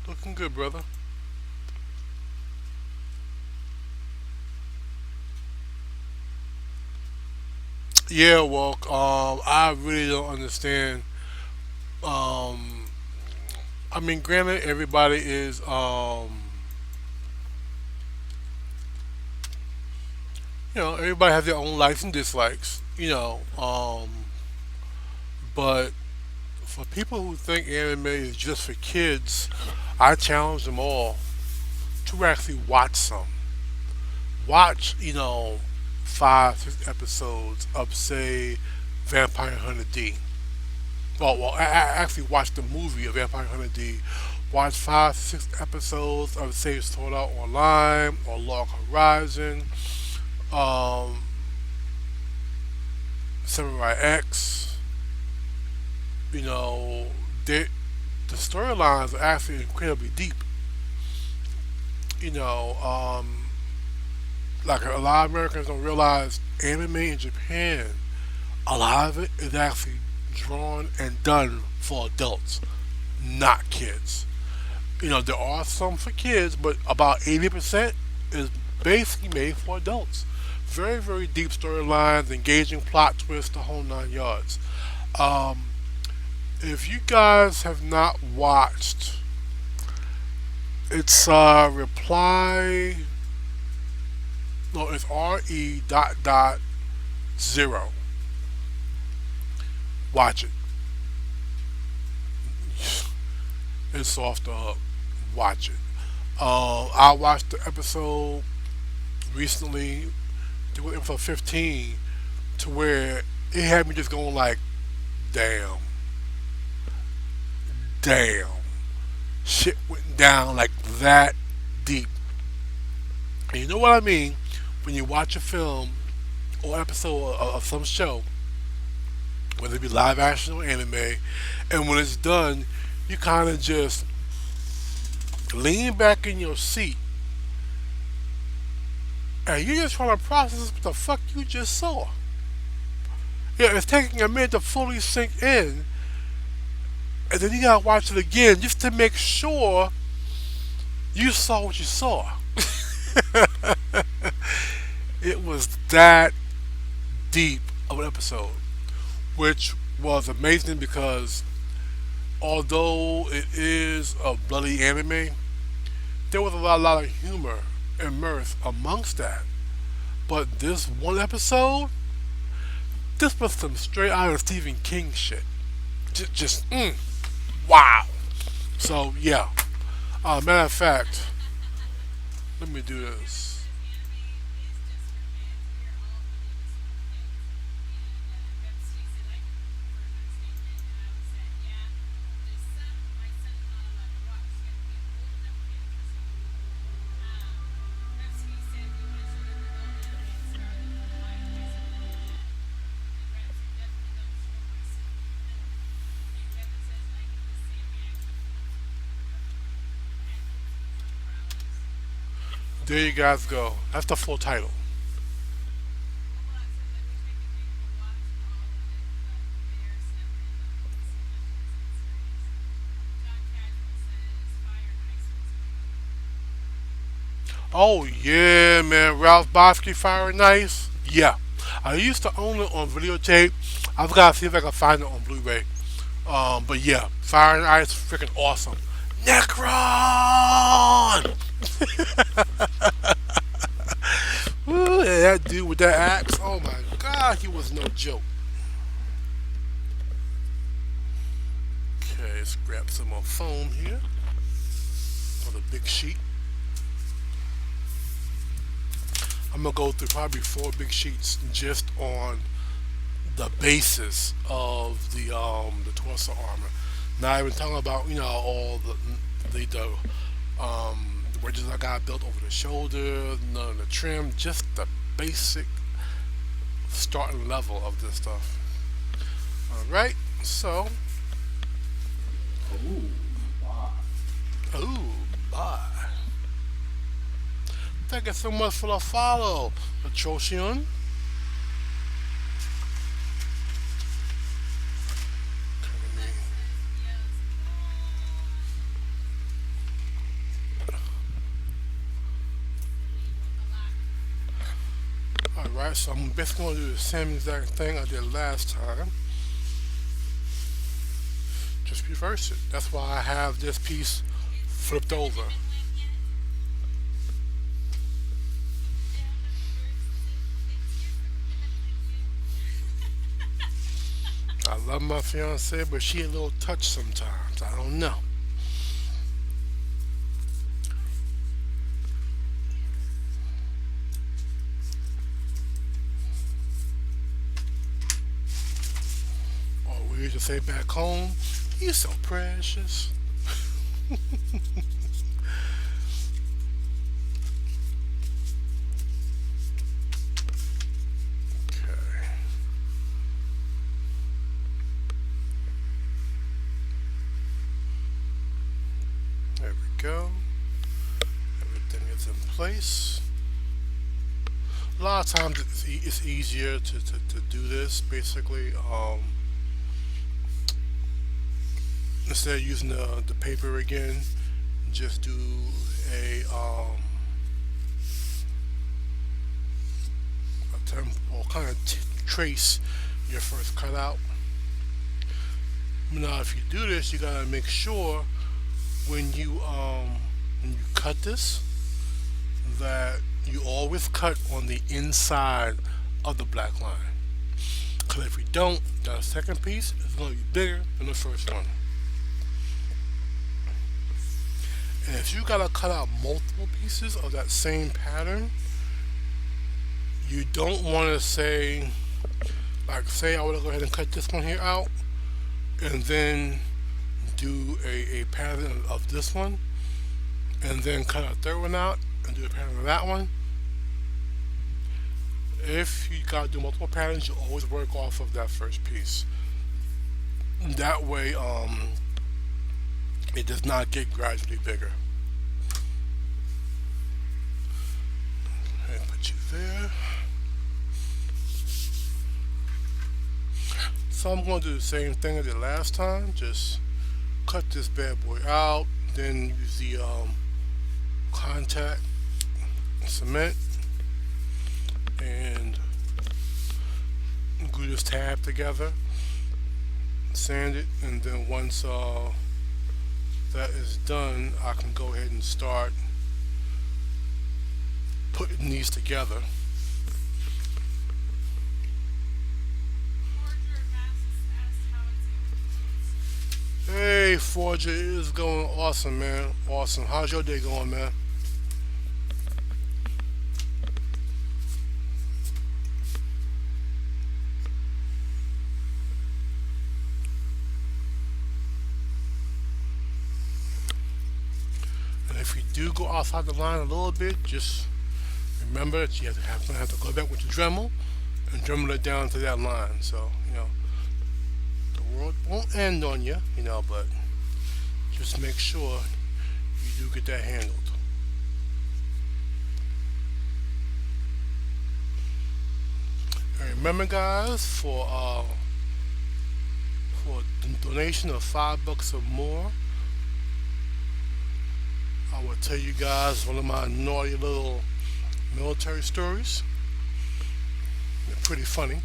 Looking good, brother. Yeah, well, I really don't understand. Um, I mean, granted, everybody is, everybody has their own likes and dislikes, but for people who think anime is just for kids, I challenge them all to actually watch some. Watch, 5, 6 episodes of, say, Vampire Hunter D. Well, I actually watched the movie of Vampire Hunter D. Watched 5, 6 episodes of say Sword Art Online or Log Horizon, um, Samurai X. You know, they, the storylines are actually incredibly deep. You know, like a lot of Americans don't realize anime in Japan, a lot of it is actually drawn and done for adults, not kids. There are some for kids, but about 80% is basically made for adults. Very, very deep storylines, engaging plot twists, the whole 9 yards. Um, if you guys have not watched, it's reply. No, it's RE dot dot zero. Watch it. It's off the hook. Watch it. I watched the episode recently, episode 15, to where it had me just going like, damn, damn. Shit went down like that deep. And you know what I mean when you watch a film or episode of some show, whether it be live action or anime, and when it's done, you kind of just lean back in your seat and you're just trying to process what the fuck you just saw. Yeah, it's taking a minute to fully sink in, and then you gotta watch it again just to make sure you saw what you saw. It was that deep of an episode, which was amazing because although it is a bloody anime, there was a lot of humor and mirth amongst that. But this one episode, this was some straight out of Stephen King shit. Just wow. So yeah. Matter of fact, let me do this. There you guys go. That's the full title. Oh yeah, man. Ralph Bosky Fire and Ice. Yeah. I used to own it on videotape. I've got to see if I can find it on Blu-ray. But yeah, Fire and Ice, freaking awesome. Necron. Ooh, yeah, that dude with that axe. Oh my god, he was no joke. Okay, let's grab some more foam here for the big sheet. I'm gonna go through probably 4 big sheets just on the basis of the torso armor. Not even talking about all the wedges I got built over the shoulder, none of the trim, just the basic starting level of this stuff. All right, so ooh, bye. Thank you so much for the follow, Atrocion. Alright, so I'm basically going to do the same exact thing I did last time. Just reverse it. That's why I have this piece flipped over. I love my fiance, but she a little touched sometimes. I don't know. Or we used to say back home, "You so precious." Okay, there we go. Everything is in place. A lot of times it's easier to do this basically. Instead of using the paper again, just do a term or kind of trace your first cutout. Now, if you do this, you gotta make sure when you cut this that you always cut on the inside of the black line. Because if you don't, that second piece is going to be bigger than the first one. And if you gotta cut out multiple pieces of that same pattern, you don't want to say, like, say I would go ahead and cut this one here out, and then do a pattern of this one, and then cut a third one out and do a pattern of that one. If you gotta do multiple patterns, you always work off of that first piece. That way, it does not get gradually bigger. And put you there. So I'm going to do the same thing I did last time. Just cut this bad boy out, then use the contact cement and glue this tab together, sand it, and then once that is done, I can go ahead and start putting these together. Hey, Forger, it is going awesome, man. Awesome. How's your day going, man? And if you do go outside the line a little bit, just remember that you have to go back with your Dremel and Dremel it down to that line. So, the world won't end on you, but just make sure you do get that handled. And remember, guys, for a donation of $5 or more, I will tell you guys one of my naughty little military stories. They're pretty funny.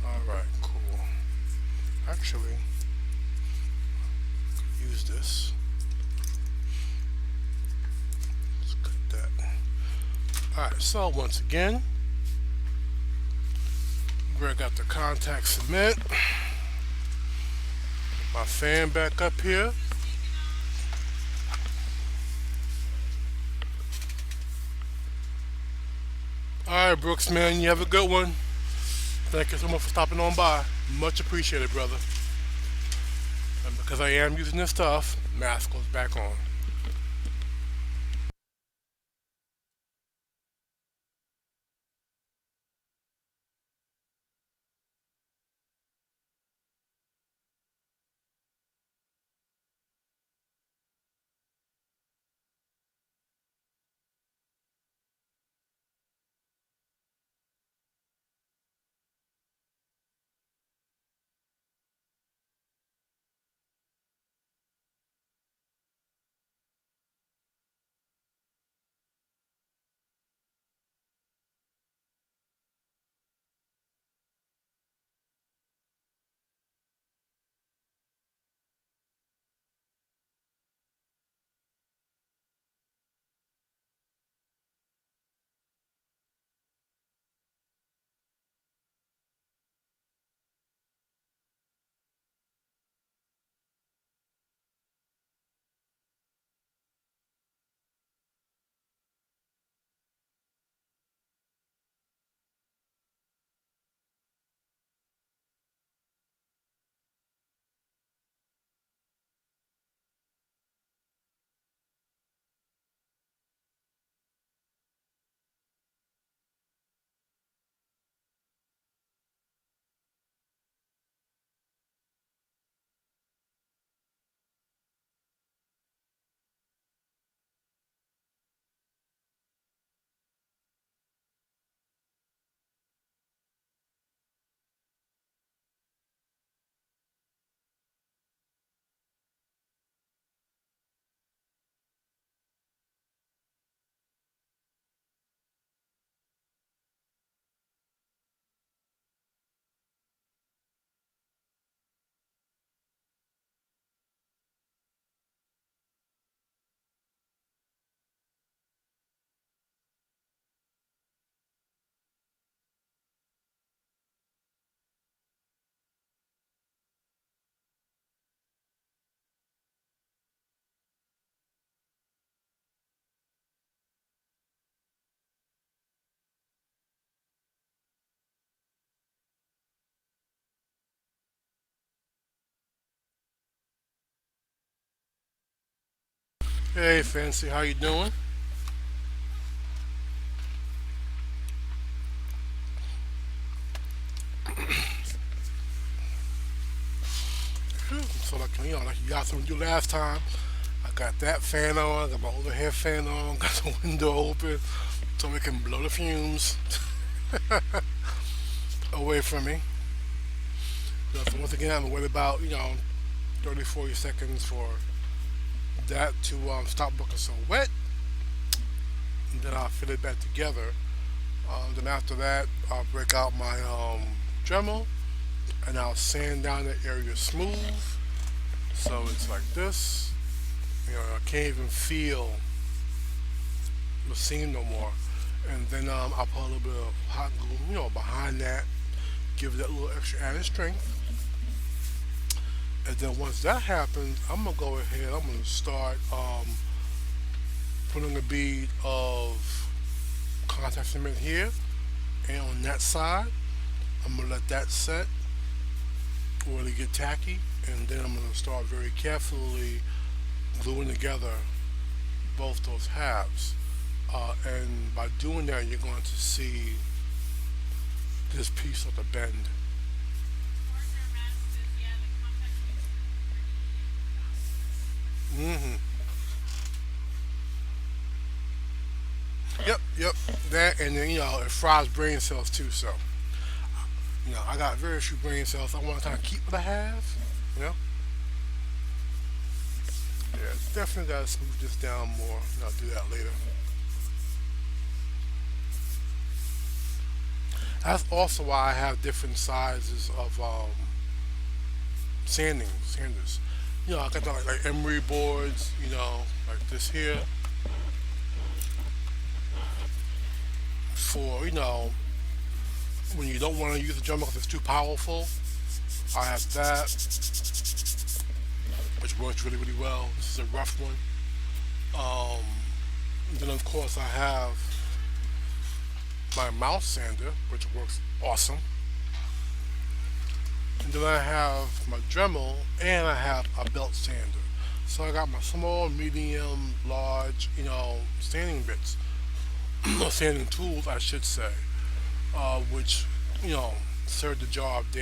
Alright, cool. Actually, use this. Let's cut that. Alright, so once again, Greg got the contact cement. My fan back up here. Alright, Brooks, man, you have a good one. Thank you so much for stopping on by. Much appreciated, brother. And because I am using this stuff, mask goes back on. Hey, Fancy, how you doing? Phew. So like like you got something to do last time. I got that fan on, got my overhead fan on, got the window open so we can blow the fumes away from me. So once again, I'm worried about 30, 40 seconds for that to stop looking so wet, and then I'll fill it back together. Then after that, I'll break out my Dremel and I'll sand down the area smooth so it's like this. I can't even feel the seam no more. And then I'll put a little bit of hot glue, behind that, give it that little extra added strength. And then once that happens, I'm gonna go ahead. I'm gonna start putting a bead of contact cement here and on that side. I'm gonna let that set or to get tacky, and then I'm gonna start very carefully gluing together both those halves. And by doing that, you're going to see this piece of the bend. Hmm. Yep, yep. That, and then it fries brain cells too. So I got very few brain cells. I want to kind of keep what I have. You know. Yeah, definitely got to smooth this down more. And I'll do that later. That's also why I have different sizes of sanders. I got the, like emery boards. Like this here for when you don't want to use the drum because it's too powerful. I have that, which works really really well. This is a rough one. Um, then of course I have my mouse sander, which works awesome. And then I have my Dremel and I have a belt sander. So I got my small, medium, large, sanding bits, or sanding tools, I should say, which, serve the job damn